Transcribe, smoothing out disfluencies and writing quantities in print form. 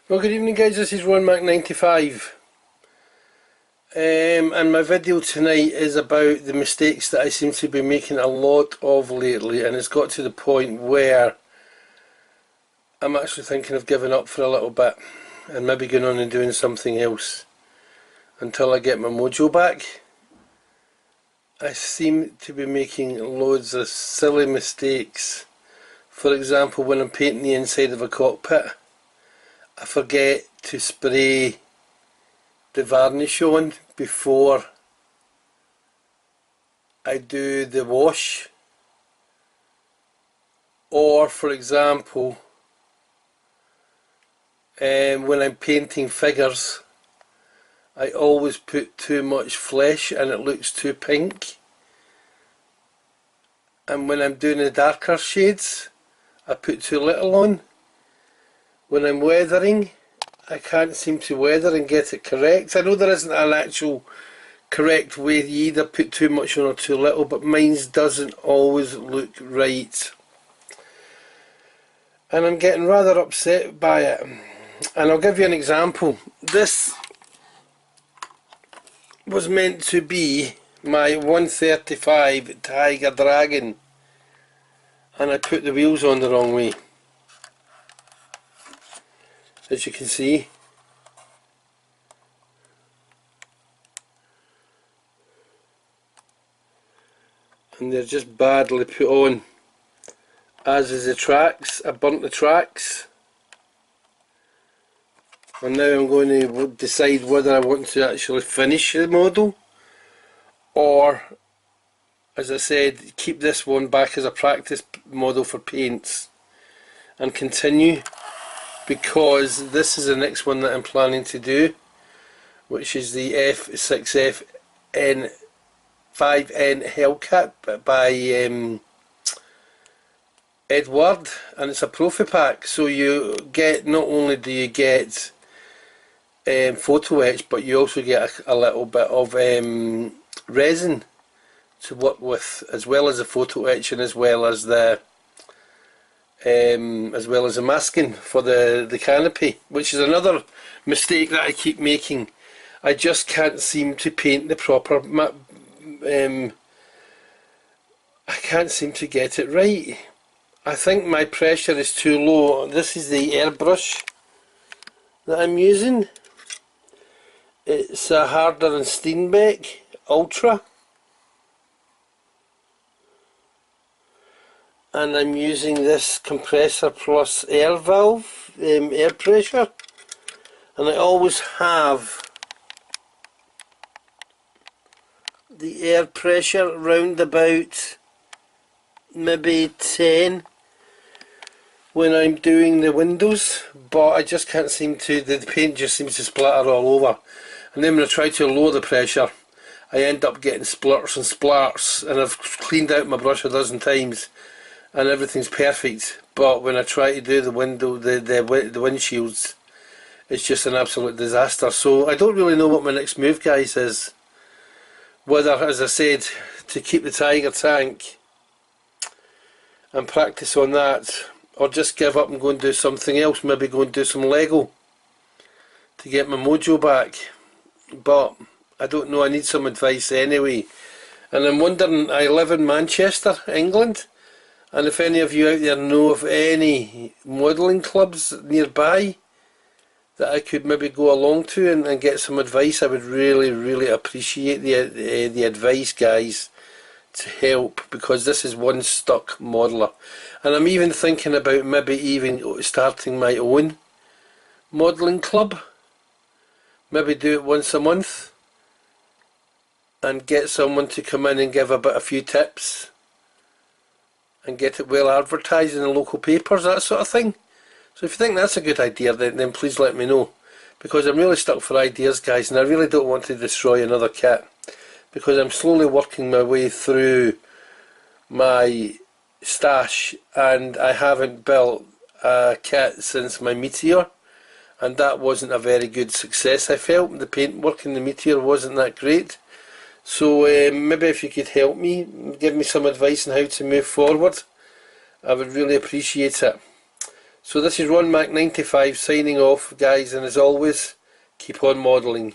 Well, good evening guys, this is RonMac95 and my video tonight is about the mistakes that I seem to be making a lot of lately, and it's got to the point where I'm actually thinking of giving up for a little bit and maybe going on and doing something else until I get my mojo back. I seem to be making loads of silly mistakes. For example, when I'm painting the inside of a cockpit, I forget to spray the varnish on before I do the wash. Or for example, when I'm painting figures, I always put too much flesh and it looks too pink. And when I'm doing the darker shades, I put too little on. When I'm weathering, I can't seem to weather and get it correct. I know there isn't an actual correct way. You either put too much on or too little, but mine doesn't always look right. And I'm getting rather upset by it. And I'll give you an example. This was meant to be my 135 Tiger Dragon, and I put the wheels on the wrong way, as you can see. And they're just badly put on, as is the tracks. I burnt the tracks, and now I'm going to decide whether I want to actually finish the model, or, as I said, keep this one back as a practice model for paints and continue, because this is the next one that I'm planning to do, which is the F6F5N Hellcat by Edward, and it's a Profi pack. So you get, not only do you get photo etch, but you also get a little bit of resin to work with, as well as the photo etch, and as well as the masking for the canopy, which is another mistake that I keep making. I just can't seem to paint the proper I can't seem to get it right. I think my pressure is too low. This is the airbrush that I'm using. It's a Harder and Steenbeck Ultra, and I'm using this compressor plus air valve, air pressure, and I always have the air pressure round about maybe 10 when I'm doing the windows, but I just can't seem to, the paint just seems to splatter all over. And then when I try to lower the pressure, I end up getting splurts and splarts, and I've cleaned out my brush a dozen times and everything's perfect, but when I try to do the window, the windshields, it's just an absolute disaster. So I don't really know what my next move, guys, is. Whether, as I said, to keep the Tiger tank and practice on that, or just give up and go and do something else, maybe go and do some Lego to get my mojo back. But I don't know, I need some advice anyway. And I'm wondering, I live in Manchester, England, and if any of you out there know of any modelling clubs nearby that I could maybe go along to and get some advice, I would really appreciate the advice, guys, to help, because this is one stuck modeler. And I'm even thinking about maybe even starting my own modelling club. Maybe do it once a month and get someone to come in and give a few tips and get it well advertised in the local papers, that sort of thing. So if you think that's a good idea, then please let me know, because I'm really stuck for ideas, guys, and I really don't want to destroy another kit, because I'm slowly working my way through my stash, and I haven't built a kit since my Meteor, and that wasn't a very good success. I felt the paintwork in the Meteor wasn't that great. So maybe if you could help me, give me some advice on how to move forward, I would really appreciate it. So this is Ron Mac 95 signing off, guys, and as always, keep on modelling.